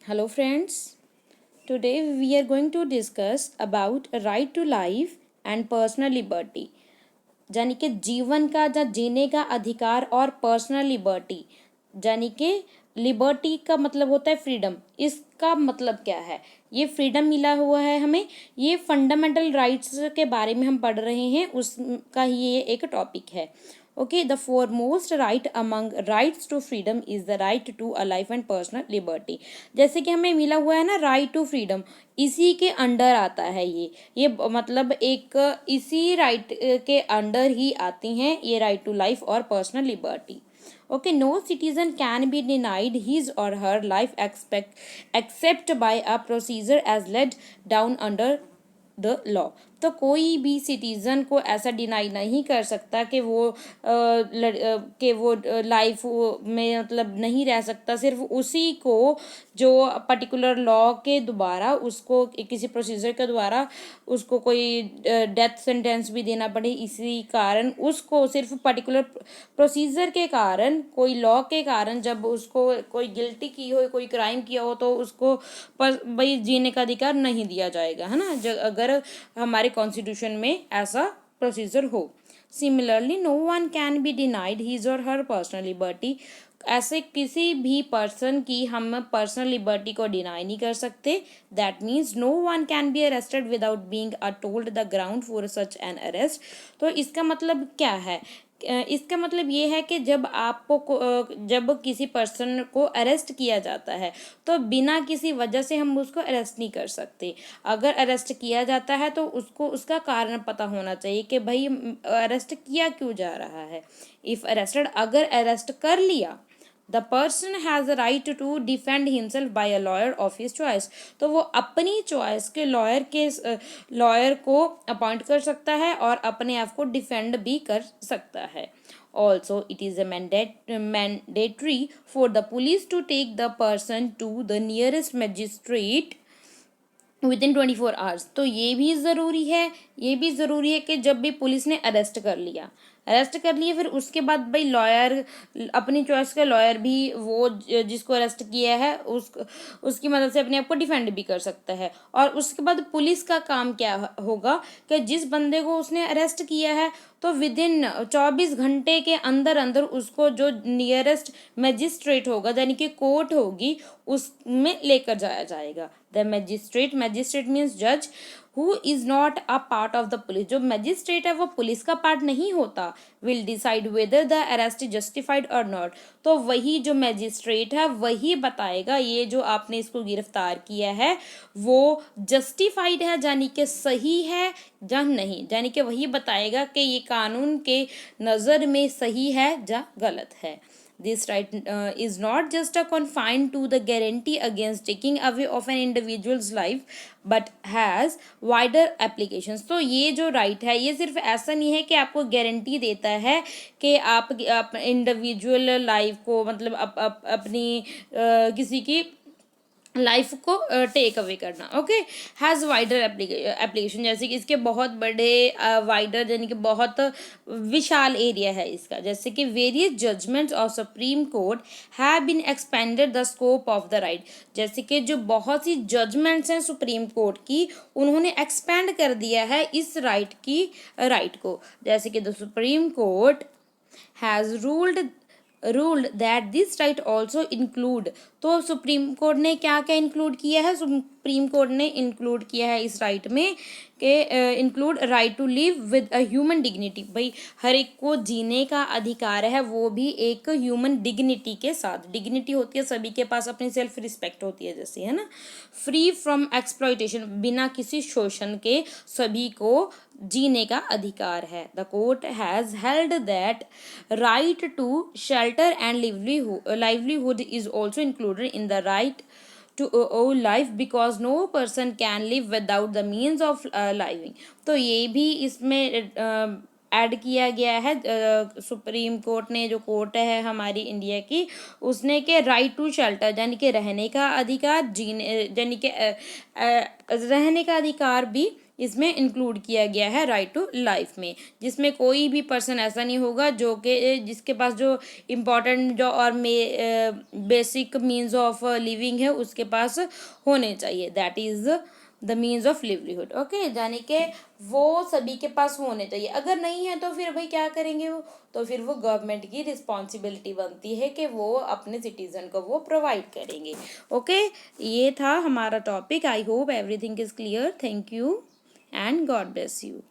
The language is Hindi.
Hello friends. Today we are going to discuss about right to life and personal liberty. यानी कि जीवन का या जीने का अधिकार और पर्सनल लिबर्टी, यानी कि लिबर्टी का मतलब होता है फ्रीडम। इसका मतलब क्या है? ये फ्रीडम मिला हुआ है हमें, ये फंडामेंटल राइट्स के बारे में हम पढ़ रहे हैं, उसका ही ये एक टॉपिक है। Okay, the foremost right among rights to freedom is the right to a life and personal liberty। जैसे कि हमें मिला हुआ है ना राइट टू फ्रीडम, इसी के अंडर आता है ये मतलब एक इसी राइट के अंडर ही आती हैं ये राइट टू लाइफ और personal liberty. Okay, no citizen can be denied his or her life except by a procedure as laid down under the law. तो कोई भी सिटीज़न को ऐसा डिनाई नहीं कर सकता कि वो लाइफ में मतलब नहीं रह सकता, सिर्फ उसी को जो पर्टिकुलर लॉ के द्वारा उसको किसी प्रोसीजर के द्वारा उसको कोई डेथ सेंटेंस भी देना पड़े, इसी कारण उसको सिर्फ पर्टिकुलर प्रोसीजर के कारण, कोई लॉ के कारण जब उसको कोई गिल्टी की हो, कोई क्राइम किया हो, तो उसको भाई जीने का अधिकार नहीं दिया जाएगा, है ना, अगर हमारे कॉन्स्टिट्यूशन में ऐसा प्रोसीजर हो। Similarly no one can be denied his or her personal liberty. ऐसे किसी भी पर्सन की हम पर्सनल लिबर्टी को डिनाई नहीं कर सकते। That means no one can be arrested without being told the ground for such an arrest. तो इसका मतलब क्या है? इसका मतलब ये है कि जब किसी पर्सन को अरेस्ट किया जाता है तो बिना किसी वजह से हम उसको अरेस्ट नहीं कर सकते। अगर अरेस्ट किया जाता है तो उसको उसका कारण पता होना चाहिए कि भाई अरेस्ट किया क्यों जा रहा है। इफ़ अरेस्टेड, अगर अरेस्ट कर लिया, the person has a right to defend himself by a lawyer of his choice. तो वो अपनी चॉइस के लॉयर को अपॉइंट कर सकता है और अपने आप को डिफेंड भी कर सकता है। Also it is a mandatory for the police to take the person to the nearest magistrate within 24 hours. तो ये भी ज़रूरी है कि जब भी पुलिस ने अरेस्ट कर लिया, फिर उसके बाद भाई लॉयर, अपनी चॉइस का लॉयर भी वो जिसको अरेस्ट किया है उसकी मदद से अपने आप को डिफेंड भी कर सकता है। और उसके बाद पुलिस का काम क्या होगा कि जिस बंदे को उसने अरेस्ट किया है तो विदिन 24 घंटे के अंदर अंदर उसको जो नियरेस्ट मजिस्ट्रेट होगा, यानी कि कोर्ट होगी, उसमें लेकर जाया जाएगा। द मजिस्ट्रेट मीन्स जज who is not a part of the police. जो मजिस्ट्रेट है वो पुलिस का पार्ट नहीं होता। Will decide whether the arrest is justified और नॉट। तो वही जो मजिस्ट्रेट है वही बताएगा ये जो आपने इसको गिरफ्तार किया है वो जस्टिफाइड है, यानी कि सही है या नहीं, यानी कि वही बताएगा कि ये कानून के नज़र में सही है या गलत है। This right is not just a confined to the guarantee against taking away of an individual's life but has wider applications। तो ये जो राइट है ये सिर्फ ऐसा नहीं है कि आपको गारंटी देता है कि आप इंडिविजुअल लाइफ को मतलब अपनी किसी की लाइफ को टेक अवे करना। ओके, हैज़ वाइडर एप्लीकेशन, जैसे कि इसके बहुत बड़े वाइडर यानी कि बहुत विशाल एरिया है इसका। जैसे कि various judgments of supreme court have been expanded the scope of the right. जैसे कि जो बहुत सी जजमेंट्स हैं सुप्रीम कोर्ट की, उन्होंने एक्सपेंड कर दिया है इस राइट को। जैसे कि the supreme court has ruled that this right also include. तो सुप्रीम कोर्ट ने क्या क्या इंक्लूड किया है? सुप्रीम कोर्ट ने इंक्लूड किया है इस राइट में कि include right to live with a human dignity. भाई हर एक को जीने का अधिकार है, वो भी एक ह्यूमन डिग्निटी के साथ। डिग्निटी होती है सभी के पास, अपनी सेल्फ रिस्पेक्ट होती है जैसे, है ना। फ्री फ्रॉम एक्सप्लॉयटेशन, बिना किसी शोषण के सभी को जीने का अधिकार है। The court has held that right to shelter and livelihood is also included in the right to life because no person can live without the means of living। तो ये भी इसमें ऐड किया गया है। सुप्रीम कोर्ट ने, जो कोर्ट है हमारी इंडिया की, उसने के राइट टू शेल्टर यानी कि रहने का अधिकार, जीने यानी कि रहने का अधिकार भी इसमें इंक्लूड किया गया है राइट टू लाइफ में, जिसमें कोई भी पर्सन ऐसा नहीं होगा जो कि जिसके पास जो इम्पोर्टेंट जो और बेसिक मीन्स ऑफ लिविंग है उसके पास होने चाहिए, that is the means of livelihood. Okay, यानी कि वो सभी के पास होने चाहिए। अगर नहीं है तो फिर भाई क्या करेंगे वो, तो फिर वो गवर्नमेंट की रिस्पॉन्सिबिलिटी बनती है कि वो अपने सिटीजन को वो प्रोवाइड करेंगे। ओके, ये था हमारा topic. I hope everything is clear. Thank you and God bless you.